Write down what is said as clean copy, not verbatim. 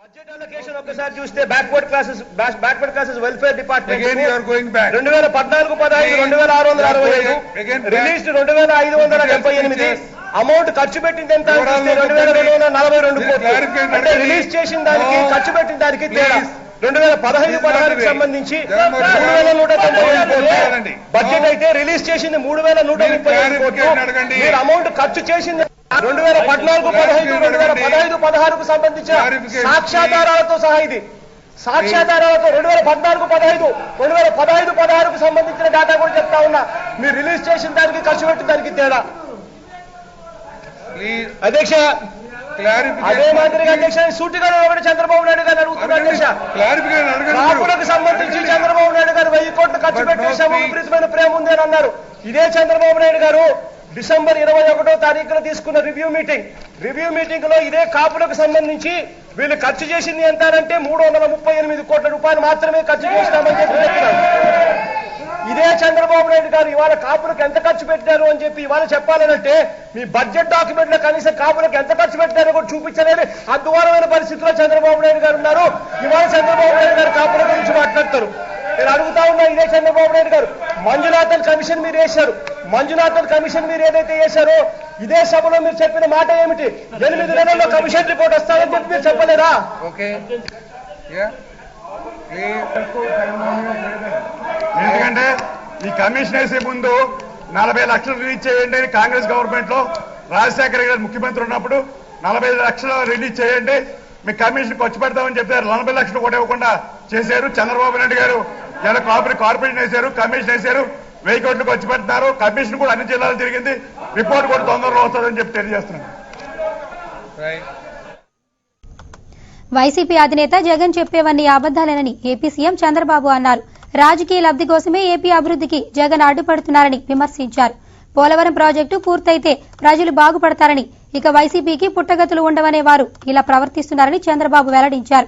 budget allocation ఒక్కసారి చూస్తే backward classes welfare department again you are going back 2014-15 2665 released 2578 amount ఖర్చు పెట్టింది ఎంత చూస్తే 2242 కోట్లు అంటే రిలీజ్ చేసిన దానికి ఖర్చు పెట్టిన దానికి తేడా 2015-16కి సంబంధించి 3191 బడ్జెట్ అయితే రిలీజ్ చేసింది 3135 కోట్లు మీరు అమౌంట్ ఖర్చు చేసింది 2014-15 2015-16కు సంబంధించిన సాక్ష్యాధారాలతో సహా ఇది సాక్ష్యాధారాలతో 2014-15 2015-16కు సంబంధించిన డేటా కూడా చెప్తా ఉన్నా మీరు రిలీజ్ చేసిన దానికి ఖర్చు పెట్టిన దానికి తేడా అధ్యక్ష అదే మాదిరిగా అధ్యక్ష సూటిగా ఒకటి చంద్రబాబు నాయుడు గారు అడుగుతున్నారు అధ్యక్ష కాపులకు సంబంధించి చంద్రబాబు నాయుడు గారు 1000 కోట్లు ఖర్చు పెట్టేశాము విపరీతమైన ప్రేమ ఉంది అని అన్నారు ఇదే చంద్రబాబు నాయుడు గారు డిసెంబర్ 21వ తారీఖున తీసుకున్న రివ్యూ మీటింగ్ లో ఇదే కాపులకు సంబంధించి వీళ్ళు ఖర్చు చేసింది ఎంత అంటే 338 కోట్ల రూపాయలు మాత్రమే ఖర్చు చేస్తామని చెప్పి చెప్పినారు ఇదే చంద్రబాబు నాయుడు గారు ఇవాళ కాపులకు ఎంత ఖర్చు పెట్టారు అని చెప్పి ఇవాళ చెప్పాలనంటే మీ బడ్జెట్ డాక్యుమెంట్ లో కనీసం కాపులకు ఎంత ఖర్చు పెట్టారో కూడా చూపించలేని అద్వారమైన పరిస్థితిలో చంద్రబాబు నాయుడు గారు ఉన్నారు ఇవాళ చంద్రబాబు నాయుడు గారు కాపుల గురించి మాట్లాడతారు నేను అడుగుతా ఉన్నా ఇదే చంద్రబాబు నాయుడు గారు మంజునాథన్ కమిషన్ మీరు వేశారు మంజునాథన్ కమిషన్ మీరు ఏదైతే వేశారో ఇదే సభలో మీరు చెప్పిన మాట ఏమిటి 8 నెలల్లో కమిషన్ రిపోర్ట్ వస్తారని చెప్పి మీరు చెప్పలేరా ఎందుకంటే ఈ కమిషన్ వేసే ముందు 40 లక్షలు రిలీజ్ చేయండి అని కాంగ్రెస్ గవర్నమెంట్ లో రాజశేఖర గారు ముఖ్యమంత్రి ఉన్నప్పుడు 40 లక్షలు రిలీజ్ చేయండి మీ కమిషన్ ఖర్చు పెడతామని చెప్పారు 40 లక్షలు కూడా ఇవ్వకుండా చేశారు చంద్రబాబు నాయుడు గారు ఇలా కార్పొరేషన్ వేశారు కమిషన్ వేశారు 1000 కోట్లు ఖర్చు పెడుతున్నారు కమిషన్ కూడా అన్ని జిల్లాలు తిరిగింది రిపోర్ట్ కూడా తొందరలో వస్తుందని చెప్పి తెలియజేస్తున్నాను వైసీపీ అధినేత జగన్ చెప్పేవన్నీ అబద్దాలేనని ఏపీ సీఎం చంద్రబాబు అన్నారు రాజకీయ లబ్ధి కోసమే ఏపీ అభివృద్ధికి జగన్ అడ్డుపడుతున్నారని విమర్శించారు పోలవరం ప్రాజెక్టు పూర్తయితే ప్రజలు బాగుపడతారని ఇక వైసీపీకి పుట్టగతులు ఉండవనే వారు ఇలా ప్రవర్తిస్తున్నారని చంద్రబాబు వెల్లడించారు